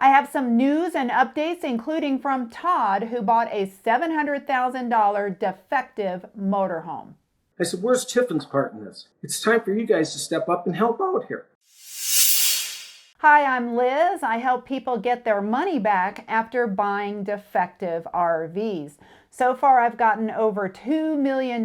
I have some news and updates, including from Todd, who bought a $700,000 defective motorhome. I said, where's Tiffin's part in this? It's time for you guys to step up and help out here. Hi, I'm Liz. I help people get their money back after buying defective RVs. So far, I've gotten over $2 million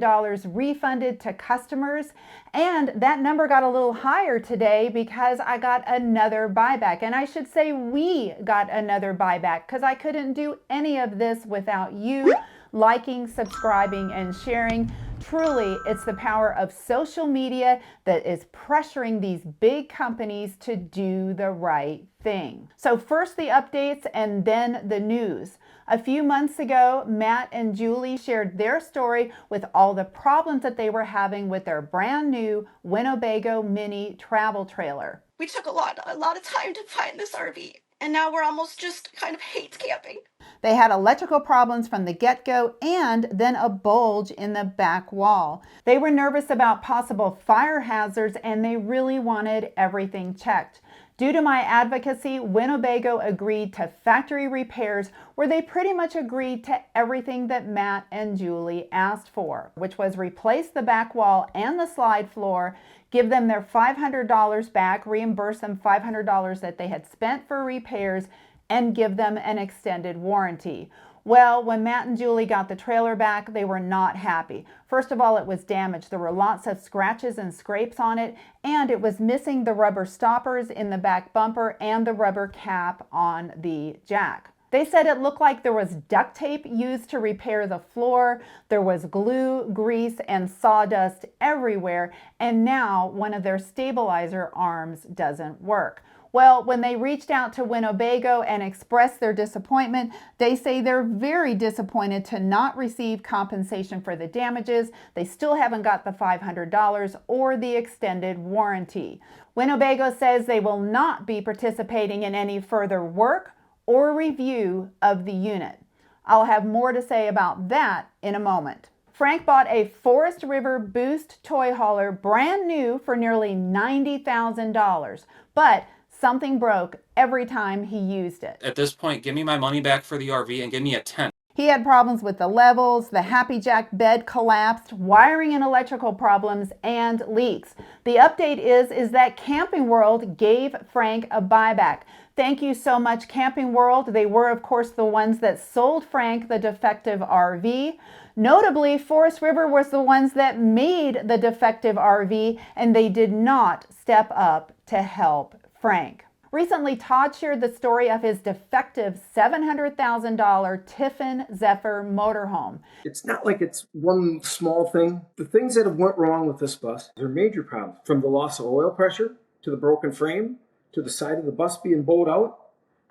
refunded to customers, and that number got a little higher today because I got another buyback. And I should say we got another buyback because I couldn't do any of this without you liking, subscribing, and sharing. Truly, it's the power of social media that is pressuring these big companies to do the right thing. So first the updates and then the news. A few months ago, Matt and Julie shared their story with all the problems that they were having with their brand new Winnebago mini travel trailer. We took a lot of time to find this RV, and now we're almost just kind of hate camping. They had electrical problems from the get-go and then a bulge in the back wall. They were nervous about possible fire hazards and they really wanted everything checked. Due to my advocacy, Winnebago agreed to factory repairs where they pretty much agreed to everything that Matt and Julie asked for, which was replace the back wall and the slide floor, give them their $500 back, reimburse them $500 that they had spent for repairs, and give them an extended warranty. Well, when Matt and Julie got the trailer back, they were not happy. First of all, it was damaged. There were lots of scratches and scrapes on it, and it was missing the rubber stoppers in the back bumper and the rubber cap on the jack. They said it looked like there was duct tape used to repair the floor, there was glue, grease, and sawdust everywhere, and now one of their stabilizer arms doesn't work. Well, when they reached out to Winnebago and expressed their disappointment, they say they're very disappointed to not receive compensation for the damages. They still haven't got the $500 or the extended warranty. Winnebago says they will not be participating in any further work or review of the unit. I'll have more to say about that in a moment. Frank bought a Forest River Boost toy hauler brand new for nearly $90,000, but something broke every time he used it. At this point, give me my money back for the RV and give me a tent. He had problems with the levels, the Happy Jack bed collapsed, wiring and electrical problems, and leaks. The update is that Camping World gave Frank a buyback. Thank you so much, Camping World. They were, of course, the ones that sold Frank the defective RV. Notably, Forest River was the ones that made the defective RV, and they did not step up to help Frank. Recently, Todd shared the story of his defective $700,000 Tiffin Zephyr motorhome. It's not like it's one small thing. The things that have went wrong with this bus are major problems, from the loss of oil pressure, to the broken frame, to the side of the bus being bowed out,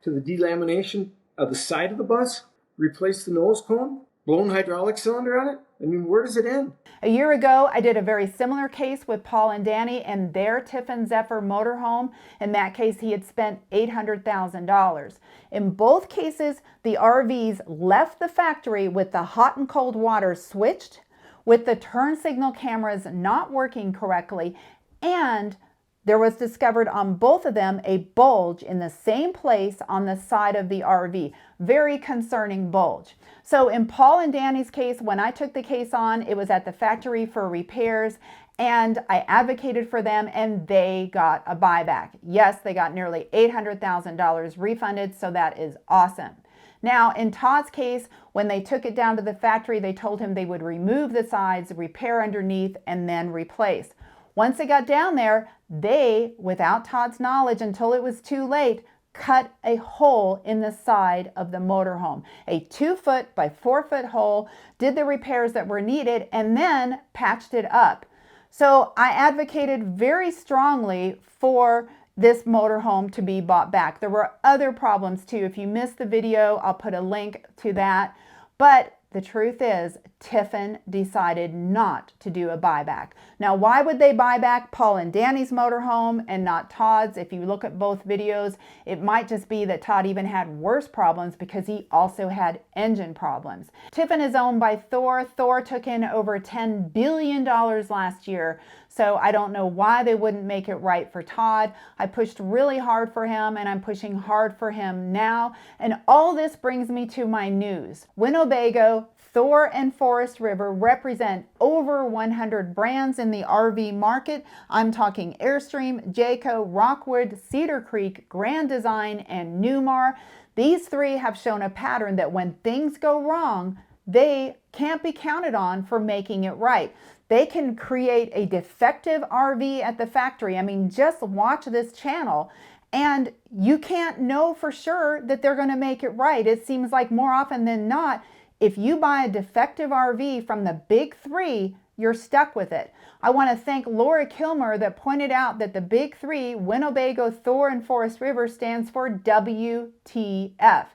to the delamination of the side of the bus, replace the nose cone, blown hydraulic cylinder on it. I mean, where does it end? A year ago, I did a very similar case with Paul and Danny and their Tiffin Zephyr motorhome. In that case, he had spent $800,000. In both cases, the RVs left the factory with the hot and cold water switched, with the turn signal cameras not working correctly, and there was discovered on both of them a bulge in the same place on the side of the RV. Very concerning bulge. So in Paul and Danny's case, when I took the case on, it was at the factory for repairs, and I advocated for them and they got a buyback. Yes, they got nearly $800,000 refunded, so that is awesome. Now, in Todd's case, when they took it down to the factory, they told him they would remove the sides, repair underneath, and then replace. Once it got down there, they, without Todd's knowledge until it was too late, cut a hole in the side of the motorhome. A 2-foot by 4-foot hole, did the repairs that were needed, and then patched it up. So I advocated very strongly for this motorhome to be bought back. There were other problems too. If you missed the video, I'll put a link to that. But the truth is, Tiffin decided not to do a buyback. Now, why would they buy back Paul and Danny's motorhome and not Todd's? If you look at both videos, it might just be that Todd even had worse problems because he also had engine problems. Tiffin is owned by Thor. Thor took in over $10 billion last year. So I don't know why they wouldn't make it right for Todd. I pushed really hard for him, and I'm pushing hard for him now. And all this brings me to my news. Winnebago, Thor, and Forest River represent over 100 brands in the RV market. I'm talking Airstream, Jayco, Rockwood, Cedar Creek, Grand Design, and Newmar. These three have shown a pattern that when things go wrong, they can't be counted on for making it right. They can create a defective RV at the factory. I mean, just watch this channel and you can't know for sure that they're going to make it right. It seems like more often than not, if you buy a defective RV from the big three, you're stuck with it. I want to thank Laura Kilmer that pointed out that the big three, Winnebago, Thor, and Forest River, stands for WTF.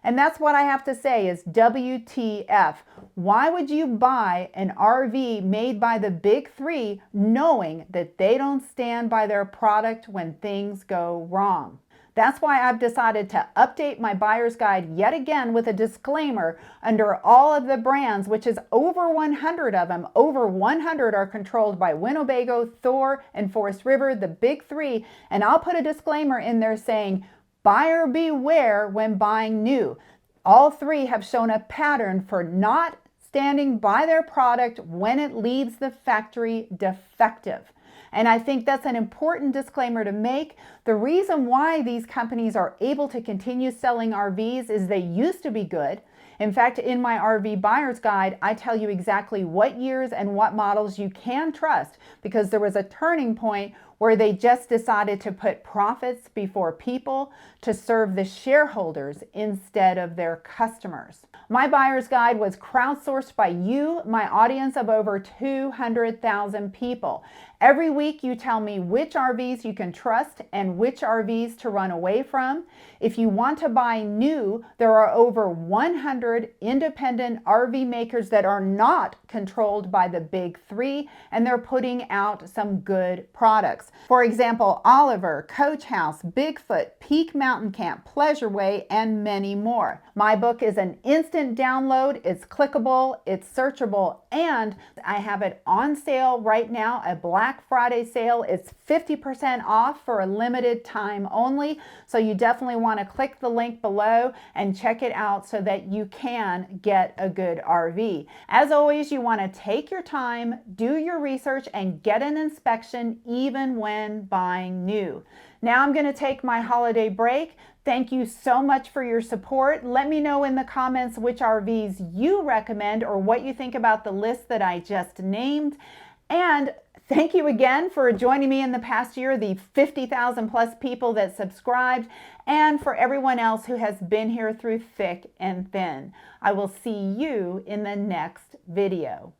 And that's what I have to say is WTF. Why would you buy an RV made by the big three knowing that they don't stand by their product when things go wrong? That's why I've decided to update my buyer's guide yet again with a disclaimer under all of the brands, which is over 100 of them. Over 100 are controlled by Winnebago, Thor, and Forest River, the big three. And I'll put a disclaimer in there saying, buyer beware when buying new. All three have shown a pattern for not standing by their product when it leaves the factory defective. And I think that's an important disclaimer to make. The reason why these companies are able to continue selling RVs is they used to be good. In fact, in my RV buyer's guide, I tell you exactly what years and what models you can trust because there was a turning point where they just decided to put profits before people to serve the shareholders instead of their customers. My buyer's guide was crowdsourced by you, my audience of over 200,000 people. Every week you tell me which RVs you can trust and which RVs to run away from. If you want to buy new, there are over 100 independent RV makers that are not controlled by the big three, and they're putting out some good products. For example, Oliver, Coach House, Bigfoot, Peak Mountain Camp, Pleasure Way, and many more. My book is an instant download, it's clickable, it's searchable, and I have it on sale right now, a Black Friday sale. It's 50% off for a limited time only, so you definitely want to click the link below and check it out so that you can get a good RV. As always, you want to take your time, do your research, and get an inspection even when buying new. Now I'm going to take my holiday break. Thank you so much for your support. Let me know in the comments which RVs you recommend or what you think about the list that I just named. And thank you again for joining me in the past year, the 50,000 plus people that subscribed, and for everyone else who has been here through thick and thin. I will see you in the next video.